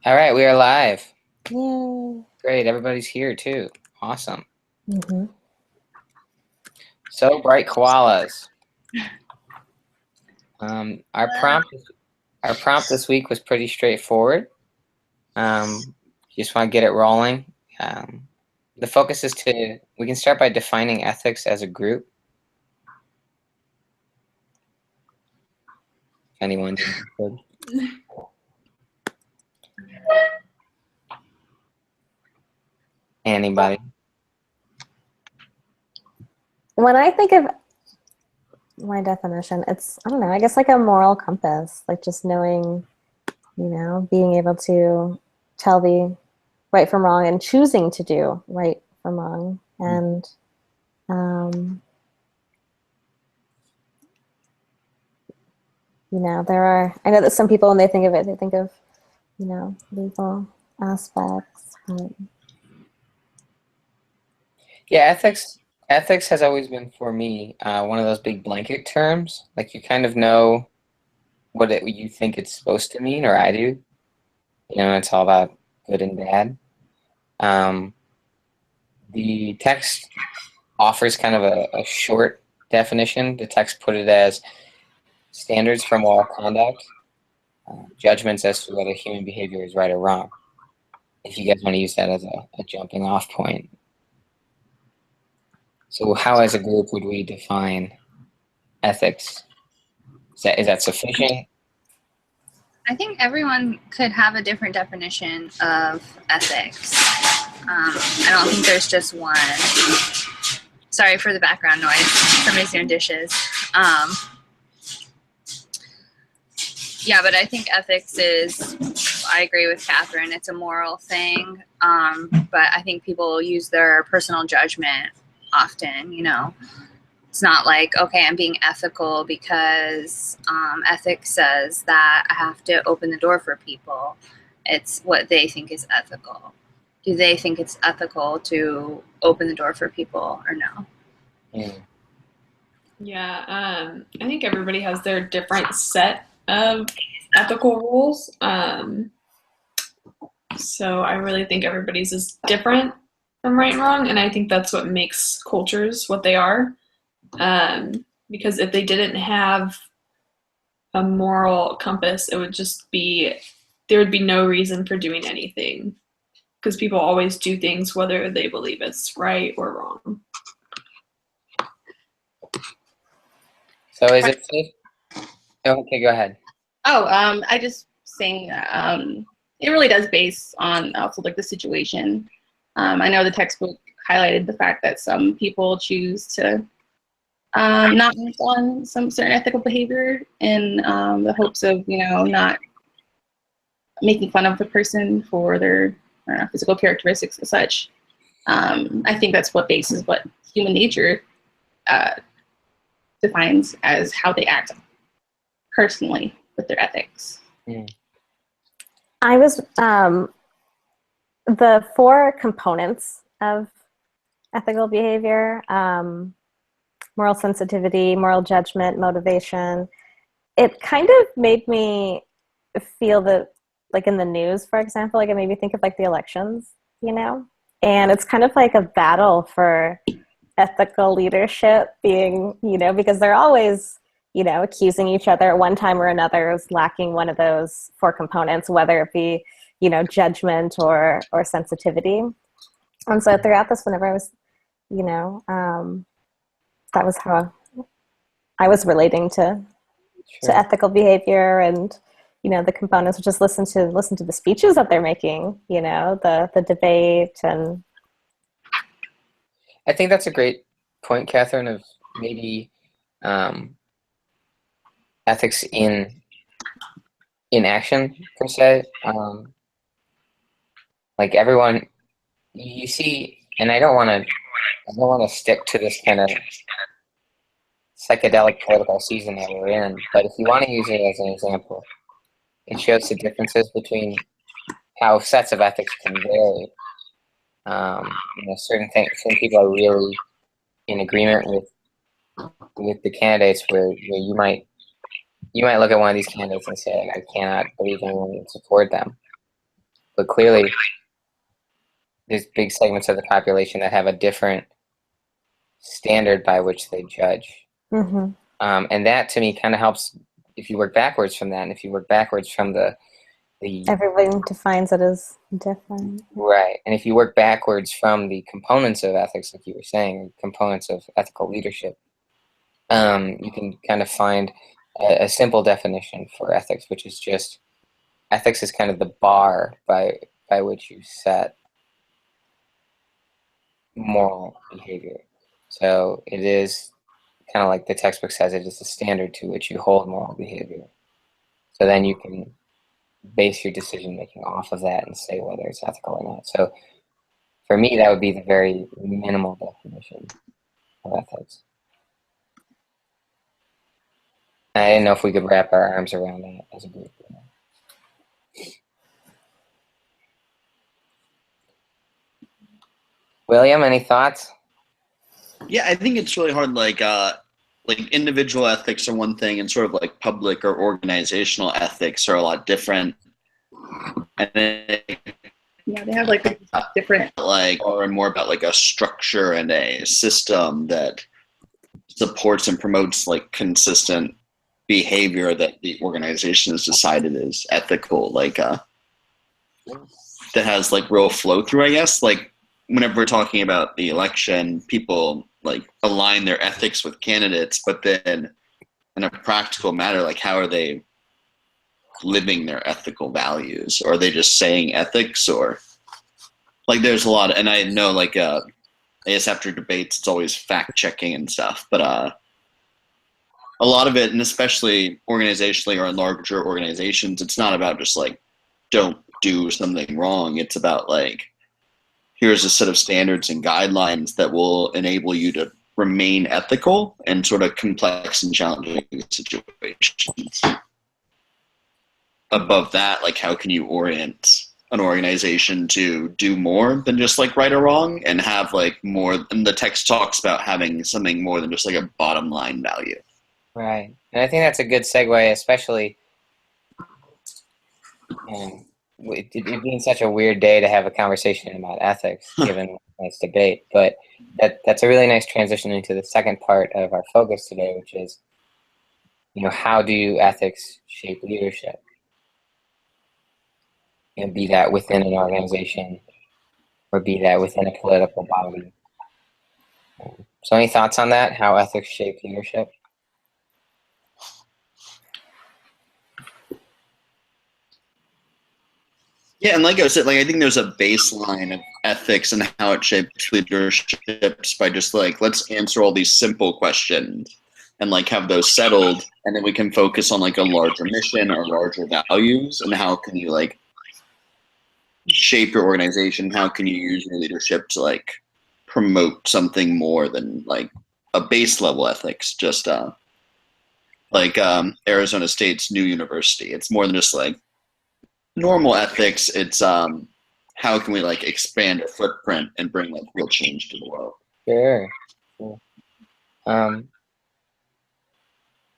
All right, we are live. Yay. Great, everybody's here too. Awesome. Mm-hmm. So bright koalas. Our prompt this week was pretty straightforward. Just want to get it rolling. The focus is we can start by defining ethics as a group. Anyone? Anybody? When I think of my definition, it's, I don't know, I guess like a moral compass, like just knowing, being able to tell the right from wrong and choosing to do right from wrong. And, I know that some people, when they think of it, they think of, legal aspects. But Yeah, ethics has always been for me one of those big blanket terms. Like you kind of know what you think it's supposed to mean, or I do. It's all about good and bad. The text offers kind of a short definition. The text put it as standards for moral conduct, judgments as to whether human behavior is right or wrong. If you guys want to use that as a jumping off point. So how as a group would we define ethics? Is that sufficient? I think everyone could have a different definition of ethics. I don't think there's just one. Sorry for the background noise. Somebody's doing dishes. Yeah, but I think ethics I agree with Catherine, it's a moral thing. But I think people use their personal judgment often, It's not like, okay, I'm being ethical because ethics says that I have to open the door for people. It's what they think is ethical. Do they think it's ethical to open the door for people or no? Yeah, I think everybody has their different set of ethical rules. So I really think everybody's is different from right and wrong, and I think that's what makes cultures what they are. Because if they didn't have a moral compass, it would just be, there would be no reason for doing anything. Because people always do things whether they believe it's right or wrong. So is it safe? Okay, go ahead. I just saying it really does base on also like the situation. I know the textbook highlighted the fact that some people choose to not act on some certain ethical behavior in the hopes of, not making fun of the person for their physical characteristics and such. I think that's what bases what human nature defines as how they act personally with their ethics. I was, the 4 components of ethical behavior, moral sensitivity, moral judgment, motivation, it kind of made me feel that, like in the news, for example, like it made me think of like the elections, and it's kind of like a battle for ethical leadership being, because they're always, accusing each other at one time or another of lacking one of those 4 components, whether it be, judgment or sensitivity. And so throughout this, whenever I was, that was how I was relating to ethical behavior and, the components, just listen to the speeches that they're making, the debate. And I think that's a great point, Catherine, of maybe ethics in action per se. Like everyone, you see, and I don't want to stick to this kind of psychedelic political season that we're in, but if you want to use it as an example, it shows the differences between how sets of ethics can vary. Certain people are really in agreement with the candidates, where you might look at one of these candidates and say, I cannot believe anyone would support them. but clearly there's big segments of the population that have a different standard by which they judge. Mm-hmm. And that to me kind of helps if you work backwards from that, and if you work backwards from the Everyone defines it as different. right, and if you work backwards from the components of ethics, like you were saying, components of ethical leadership, you can kind of find a simple definition for ethics, which is just ethics is kind of the bar by which you set moral behavior. So it is kind of like the textbook says, it is the standard to which you hold moral behavior. So then you can base your decision making off of that and say whether it's ethical or not. So for me, that would be the very minimal definition of ethics. I didn't know if we could wrap our arms around that as a group. William, any thoughts? Yeah, I think it's really hard. Like individual ethics are one thing, and sort of like public or organizational ethics are a lot different. And then Yeah, they have like different. like or more about like a structure and a system that supports and promotes like consistent behavior that the organization has decided is ethical, like that has like real flow through, I guess. Like whenever we're talking about the election, people like align their ethics with candidates, but then in a practical matter, like how are they living their ethical values? Or are they just saying ethics? Or like there's a lot, and I know like I guess after debates it's always fact checking and stuff, but a lot of it, and especially organizationally or in larger organizations, it's not about just like don't do something wrong. It's about like here's a set of standards and guidelines that will enable you to remain ethical in sort of complex and challenging situations. Above that, like how can you orient an organization to do more than just like right or wrong, and have like more, and the text talks about having something more than just like a bottom line value. Right. And I think that's a good segue, especially it being such a weird day to have a conversation about ethics, given this debate. But that's a really nice transition into the second part of our focus today, which is, how do ethics shape leadership? Be that within an organization or be that within a political body. So any thoughts on that, how ethics shape leadership? Yeah, and like I said, like I think there's a baseline of ethics and how it shapes leaderships by just like let's answer all these simple questions and like have those settled, and then we can focus on like a larger mission or larger values, and how can you like shape your organization? How can you use your leadership to like promote something more than like a base level ethics? Just like Arizona State's new university. It's more than just like normal ethics. It's how can we like expand our footprint and bring like real change to the world? Sure.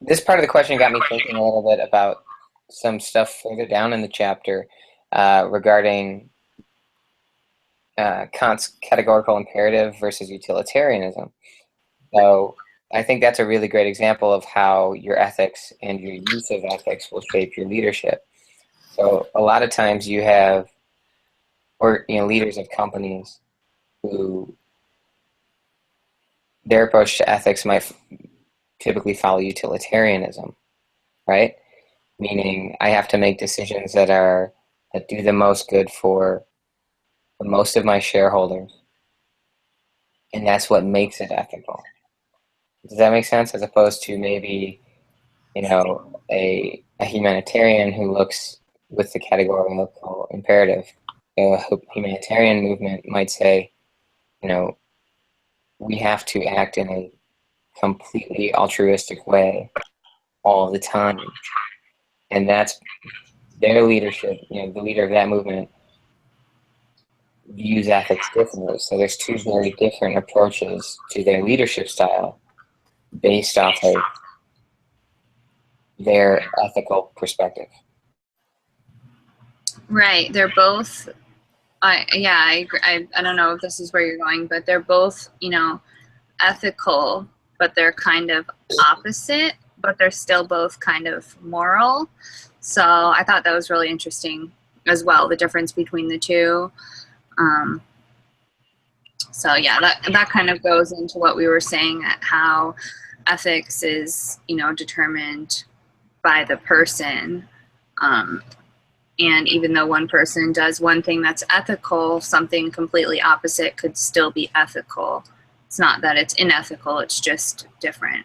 This part of the question got me thinking a little bit about some stuff further down in the chapter regarding Kant's categorical imperative versus utilitarianism. So I think that's a really great example of how your ethics and your use of ethics will shape your leadership. So a lot of times you have, leaders of companies who their approach to ethics might typically follow utilitarianism, right? Meaning I have to make decisions that do the most good for the most of my shareholders, and that's what makes it ethical. Does that make sense? As opposed to maybe, a humanitarian who looks with the categorical imperative. A humanitarian movement might say, we have to act in a completely altruistic way all the time. And that's their leadership, the leader of that movement views ethics differently. So there's two very different approaches to their leadership style based off of their ethical perspective. Right. They're both. I agree. I don't know if this is where you're going, but they're both, ethical, but they're kind of opposite, but they're still both kind of moral. So I thought that was really interesting as well, the difference between the two. Um, so yeah, that kind of goes into what we were saying, how ethics is, determined by the person. Um, and even though one person does one thing that's ethical, something completely opposite could still be ethical. It's not that it's unethical, it's just different.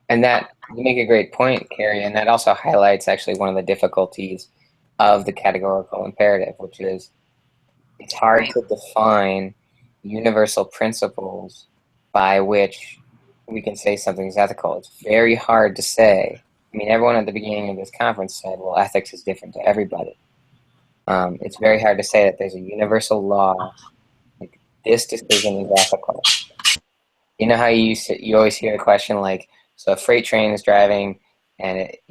And that, you make a great point, Carrie, and that also highlights actually one of the difficulties of the categorical imperative, which is it's hard to define universal principles by which we can say something's ethical. It's very hard to say. I mean, everyone at the beginning of this conference said, well, ethics is different to everybody. It's very hard to say that there's a universal law, like this decision is ethical. You know how you always hear a question like, so a freight train is driving and it,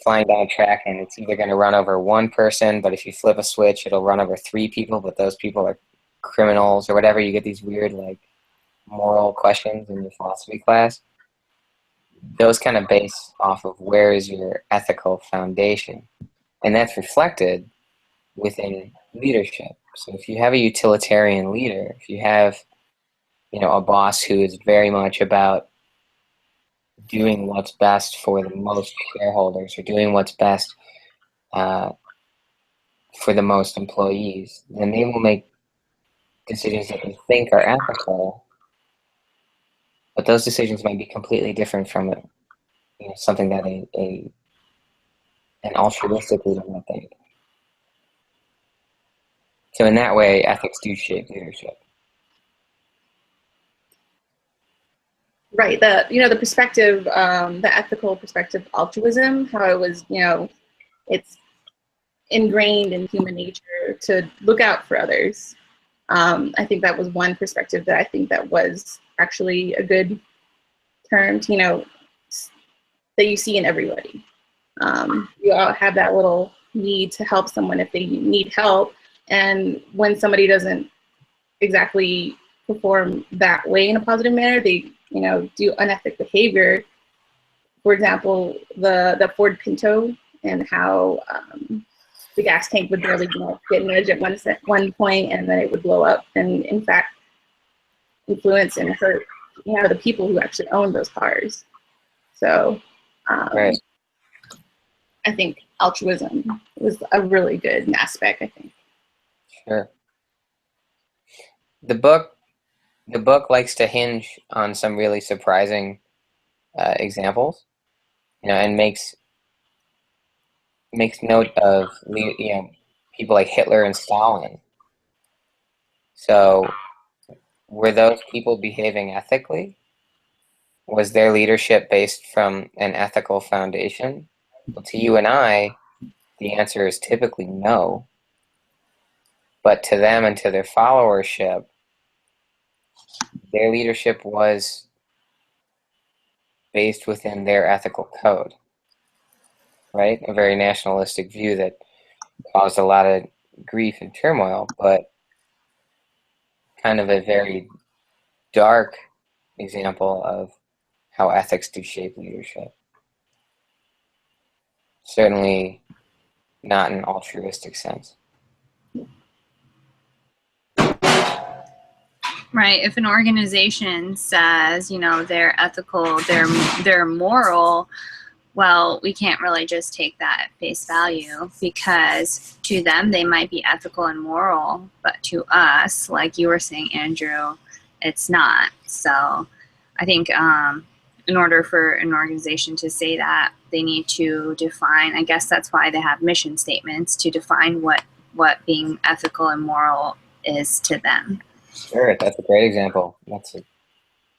flying down a track, and it's either going to run over one person, but if you flip a switch, it'll run over 3 people, but those people are criminals or whatever. You get these weird, like, moral questions in your philosophy class. Those kind of base off of where is your ethical foundation. And that's reflected within leadership. So if you have a utilitarian leader, if you have, a boss who is very much about doing what's best for the most shareholders or doing what's best for the most employees, then they will make decisions that they think are ethical, but those decisions might be completely different from something that an altruistic leader might think. So in that way, ethics do shape leadership. Right. The perspective, the ethical perspective of altruism, how it was, it's ingrained in human nature to look out for others. I think that was one perspective that I think that was actually a good term to, that you see in everybody. You all have that little need to help someone if they need help. And when somebody doesn't exactly perform that way in a positive manner, they do unethical behavior. For example, the Ford Pinto, and how the gas tank would barely get nudged at one point, and then it would blow up, and in fact influence and hurt the people who actually own those cars. So Right. I think altruism was a really good aspect, I think. Sure. The book likes to hinge on some really surprising examples, and makes note of people like Hitler and Stalin. So were those people behaving ethically? Was their leadership based from an ethical foundation? Well, to you and I, the answer is typically no. But to them and to their followership, their leadership was based within their ethical code, right? A very nationalistic view that caused a lot of grief and turmoil, but kind of a very dark example of how ethics do shape leadership. Certainly not in an altruistic sense. Right. If an organization says, they're ethical, they're moral, well, we can't really just take that at face value, because to them they might be ethical and moral, but to us, like you were saying, Andrew, it's not. So I think in order for an organization to say that, they need to define, I guess that's why they have mission statements, to define what being ethical and moral is to them. Sure, that's a great example. That's a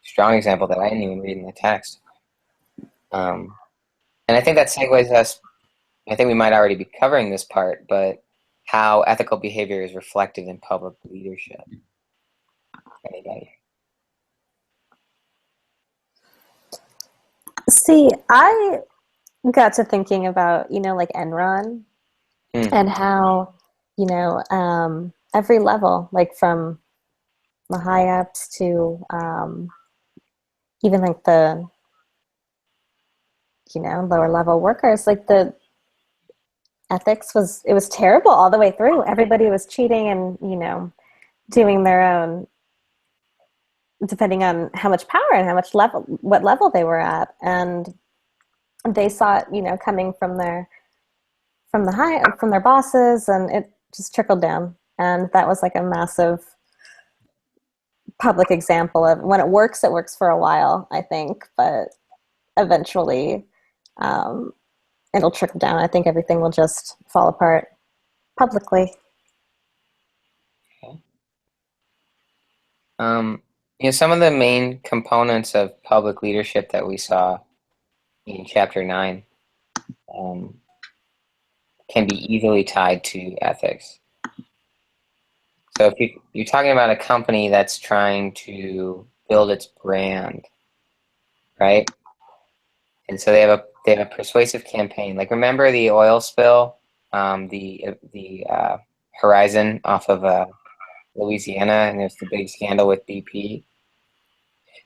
strong example that I didn't even read in the text. And I think that segues us, I think we might already be covering this part, but how ethical behavior is reflected in public leadership. Anybody? See, I got to thinking about, like Enron and how, every level, like from the high ups to even like the, lower level workers, like the ethics it was terrible all the way through. Everybody was cheating and, doing their own, depending on how much power and what level they were at. And they saw it, coming from their bosses, and it just trickled down. And that was like a massive public example of when it works for a while, I think, but eventually it'll trickle down. I think everything will just fall apart publicly. Some of the main components of public leadership that we saw in Chapter 9 can be easily tied to ethics. So if you're talking about a company that's trying to build its brand, right? And so they have a persuasive campaign. Like, remember the oil spill, the Horizon off of Louisiana, and there's the big scandal with BP,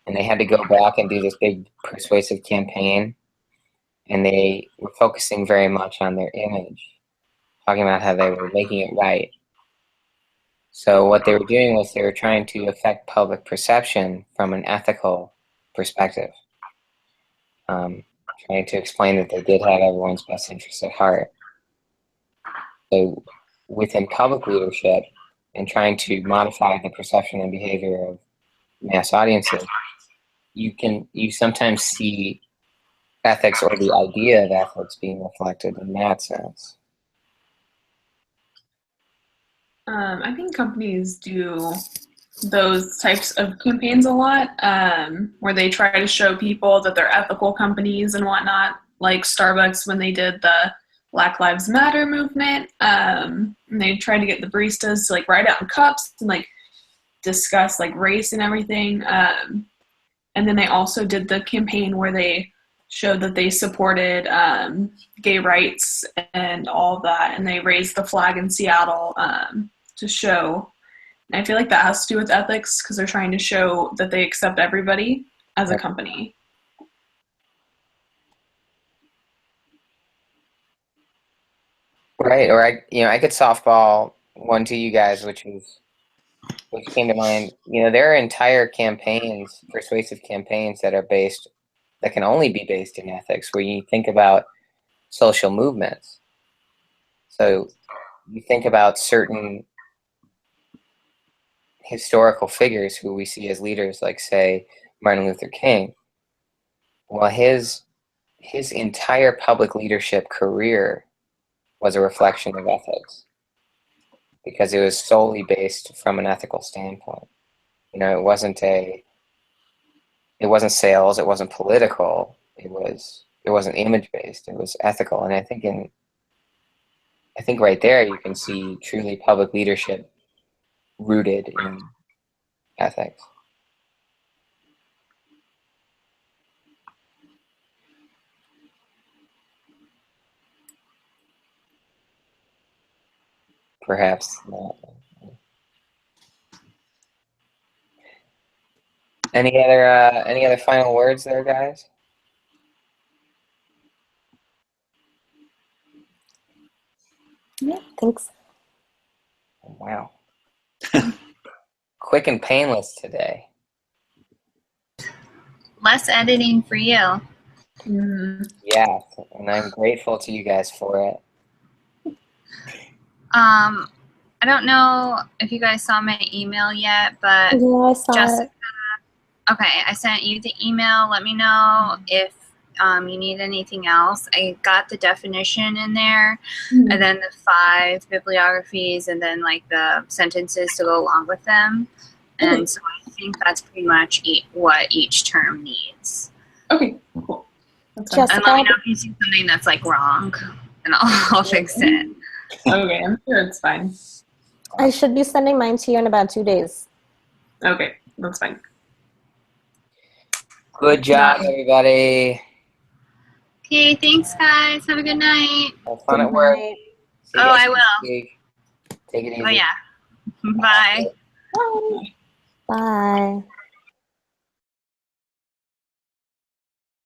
and they had to go back and do this big persuasive campaign, and they were focusing very much on their image, talking about how they were making it right. So what they were doing was they were trying to affect public perception from an ethical perspective, trying to explain that they did have everyone's best interests at heart. So within public leadership and trying to modify the perception and behavior of mass audiences, you sometimes see ethics, or the idea of ethics, being reflected in that sense. I think companies do those types of campaigns a lot, where they try to show people that they're ethical companies and whatnot, like Starbucks when they did the Black Lives Matter movement. And they tried to get the baristas to like write out in cups and like discuss like race and everything. And then they also did the campaign where they showed that they supported gay rights and all that, and they raised the flag in Seattle to show. And I feel like that has to do with ethics because they're trying to show that they accept everybody as a company. Right, or I could softball one to you guys, which came to mind. There are entire campaigns, persuasive campaigns, that can only be based in ethics, where you think about social movements. So you think about certain historical figures who we see as leaders, like, say, Martin Luther King. Well, his entire public leadership career was a reflection of ethics, because it was solely based from an ethical standpoint. It wasn't sales, it wasn't political, it wasn't image based, it was ethical. And I think right there you can see truly public leadership rooted in ethics. Perhaps not. Any other final words there, guys? Yeah, thanks. Wow. Quick and painless today. Less editing for you. Yeah, and I'm grateful to you guys for it. I don't know if you guys saw my email yet, but Yeah, I saw Jessica, it. okay, I sent you the email. Let me know if you need anything else. I got the definition in there, and then the 5 bibliographies, and then like the sentences to go along with them. And so I think that's pretty much what each term needs. Okay, cool. That's fine. And let me know if you see something that's like wrong, and I'll fix it. Okay, I'm sure it's fine. I should be sending mine to you in about 2 days. Okay, that's fine. Good job, everybody. Okay, thanks guys. Have a good night. Have fun at work. Oh, I will. Take it easy. Oh, yeah. Bye. Bye.